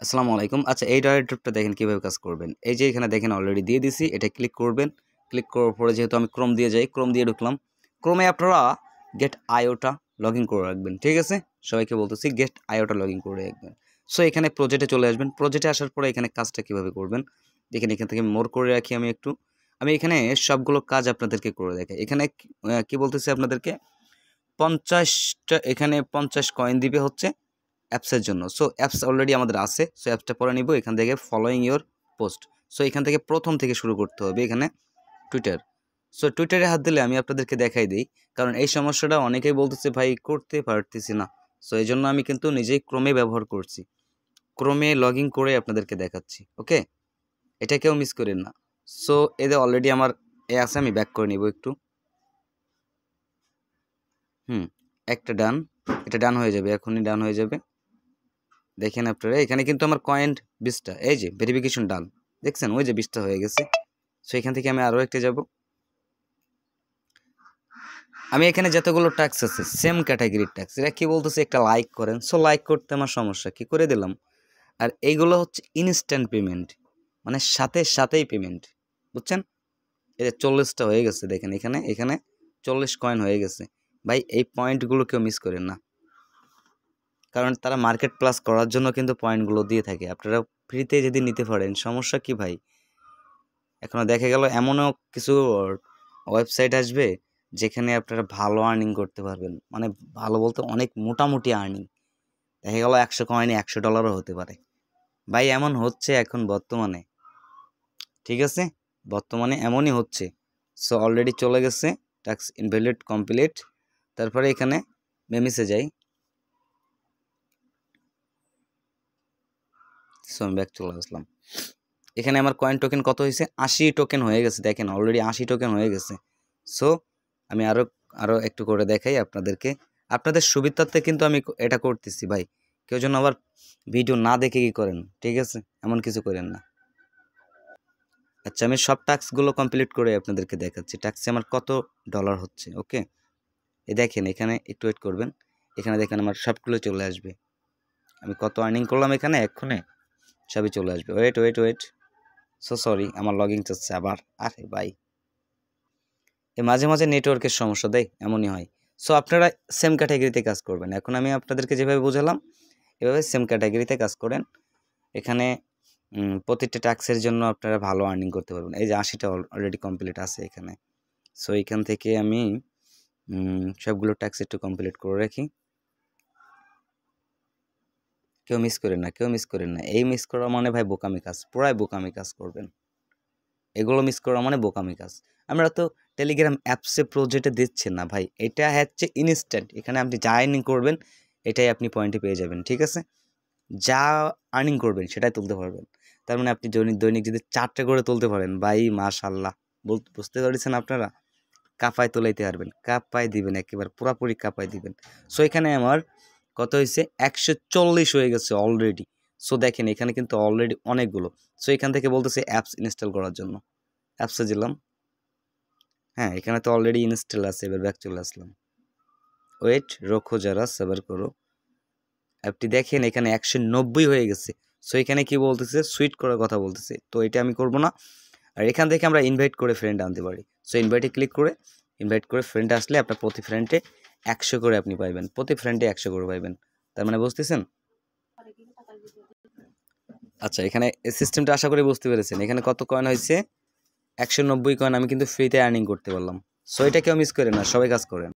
আসসালামু আলাইকুম। আচ্ছা, এই ডায়াগ্রামটা দেখেন কিভাবে কাজ করবেন। এই যে এখানে দেখেন অলরেডি দিয়ে দিছি। এটা ক্লিক করবেন। ক্লিক করার পরে যেহেতু আমি ক্রোম দিয়ে যাই, ক্রোম দিয়ে ঢুকলাম। ক্রোমে আপনারা গেট আইওটা লগইন করে রাখবেন। ঠিক আছে? সবাইকে বলতেছি গেট আইওটা লগইন করে রাখবেন। সো এখানে প্রজেক্টে চলে আসবেন। প্রজেক্টে আসার পরে এখানে কাজটা কিভাবে করবেন। দেখেন এখান থেকে মোর করে রাখি আমি একটু। আমি এখানে সবগুলো কাজ আপনাদেরকে করে দেখাই। এখানে কি বলতেছি আপনাদেরকে 50টা এখানে 50 কয়েন দিবে হচ্ছে অ্যাপসের জন্য। সো অ্যাপস অলরেডি আমাদের আছে। সো অ্যাপসটা পরে নিব। এখান থেকে ফলোইং ইওর পোস্ট। সো এখান থেকে প্রথম থেকে শুরু করতে হবে। এখানে টুইটার। সো টুইটারে হাত দিলে আমি আপনাদেরকে দেখাই দিই। কারণ এই সমস্যাটা অনেকেই বলতেছে ভাই করতে পারতেছি না। সো এই জন্য আমি কিন্তু নিজেই ক্রোমে ব্যবহার করছি। ক্রোমে লগ ইন করে আপনাদেরকে দেখাচ্ছি। ওকে? এটা কেউ মিস করেন না। সো এদের অলরেডি আমার আছে, আমি ব্যাক করে নিব একটু। একটা ডান। এটা ডান হয়ে যাবে, এখনই ডান হয়ে যাবে। দেখেন আপনারা এখানে কিন্তু আমার কয়েন 20টা, এই যে ভেরিফিকেশন ডান, দেখছেন ওই যে 20টা হয়ে গেছে। সো এখান থেকে আমি আরও একটা যাব। আমি এখানে যতগুলো ট্যাক্স আছে সেম ক্যাটাগরির ট্যাক্স, এরা কি বলতেছে একটা লাইক করেন। সো লাইক করতে আমার সমস্যা কি, করে দিলাম। আর এইগুলো হচ্ছে ইনস্ট্যান্ট পেমেন্ট, মানে সাথে সাথেই পেমেন্ট, বুঝছেন। এই যে 40টা হয়ে গেছে, দেখেন এখানে এখানে 40 কয়েন হয়ে গেছে। ভাই এই পয়েন্টগুলো কেউ মিস করেন না, কারণ তারা মার্কেট প্লাস করার জন্য কিন্তু পয়েন্টগুলো দিয়ে থাকে। আপনারা ফ্রিতে যদি নিতে পারেন সমস্যা কি ভাই। এখনও দেখা গেল এমনও কিছু ওয়েবসাইট আসবে যেখানে আপনারা ভালো আর্নিং করতে পারবেন, মানে ভালো বলতে অনেক মোটামুটি আর্নিং। দেখা গেল 100 কয়েনে $100 হতে পারে। ভাই এমন হচ্ছে এখন বর্তমানে, ঠিক আছে, বর্তমানে এমনই হচ্ছে। সো অলরেডি চলে গেছে টাস্ক ইনভ্যালিড কমপ্লিট। তারপরে এখানে মেমিসে যাই। সো আমি ব্যাক চলে আসলাম। এখানে আমার কয়েন টোকেন কত হয়েছে, 80 টোকেন হয়ে গেছে। দেখেন অলরেডি 80 টোকেন হয়ে গেছে। সো আমি আরও একটু করে দেখাই আপনাদেরকে, আপনাদের সুবিধার্থে কিন্তু আমি এটা করতেছি ভাই। কেউ যেন আবার ভিডিও না দেখে কি করেন, ঠিক আছে, এমন কিছু করেন না। আচ্ছা, আমি সব টাস্কগুলো কমপ্লিট করে আপনাদেরকে দেখাচ্ছি টাস্কে আমার কত ডলার হচ্ছে। ওকে, এই দেখেন এখানে একটু ওয়েট করবেন। এখানে দেখেন আমার সবগুলো চলে আসবে, আমি কত আর্নিং করলাম এখানে এক্ষণে সবই চলে আসবে। Wait wait wait, so sorry, আমার লগইন চাচ্ছে আবার। আরে ভাই, মাঝে মাঝে নেটওয়ার্কের সমস্যা দেয়, এমনই হয়। সো আপনারা সেম ক্যাটাগরিতে কাজ করবেন। এখন আমি আপনাদেরকে যেভাবে বোঝালাম এভাবে সেম ক্যাটাগরিতে কাজ করেন। এখানে প্রতিটা টাস্কের জন্য আপনারা ভালো আর্নিং করতে পারবেন। এই যে 80টা অলরেডি কমপ্লিট আছে এখানে। সো এখান থেকে আমি সবগুলো টাস্ক একটু কমপ্লিট করে রাখি। কেউ মিস করেন না, কেউ মিস করেন না। এই মিস করা মানে ভাই বোকামি কাজ, পুরাই বোকামি কাজ করবেন। এগুলো মিস করা মানে বোকামি কাজ। আমরা তো টেলিগ্রাম অ্যাপসে প্রজেক্টে দিচ্ছেন না ভাই, এটা হচ্ছে ইনস্ট্যান্ট। এখানে আপনি যা আর্নিং করবেন এটাই আপনি পয়েন্টে পেয়ে যাবেন, ঠিক আছে। যা আর্নিং করবেন সেটাই তুলতে পারবেন। তার মানে আপনি দৈনিক যদি 4টে করে তুলতে পারেন ভাই, মাশাল্লাহ। বুঝতে পারছেন আপনারা, কাপায় তোলাইতে পারবেন, কাপায় দিবেন, একেবারে পুরাপুরি কাপায় দিবেন। সো এখানে আমার কত হয়েছে, 140 হয়ে গেছে অলরেডি। সো দেখেন এখানে কিন্তু অলরেডি অনেকগুলো। সো এখান থেকে বলতেছে অ্যাপস ইনস্টল করার জন্য, অ্যাপসে দিলাম। হ্যাঁ, এখানে তো অলরেডি ইনস্টল আছে। এবার ব্যাক চলে আসলাম। ওয়েট, রোখো যারা, সাবার করো। অ্যাপটি দেখেন এখানে 190 হয়ে গেছে। সো এখানে কি বলতেছে, সুইট করার কথা বলতেছে, তো এটা আমি করব না। আর এখান থেকে আমরা ইনভাইট করে ফ্রেন্ড আনতে পারি। সো ইনভাইটে ক্লিক করে ইনভাইট করে ফ্রেন্ড আসলে আপনার প্রতি ফ্রেন্ডে 100 করে আপনি পাইবেন, প্রতি ফ্রেন্ডে 100 করে পাইবেন। তার মানে বুঝতেছেন। আচ্ছা, এখানে সিস্টেমটা আশা করি বুঝতে পেরেছেন। এখানে কত কয়েন হয়েছে, 190 কয়েন আমি কিন্তু ফ্রিতে আর্নিং করতে পারলাম। সো এটা কেউ মিস করেন না, সবাই কাজ করেন।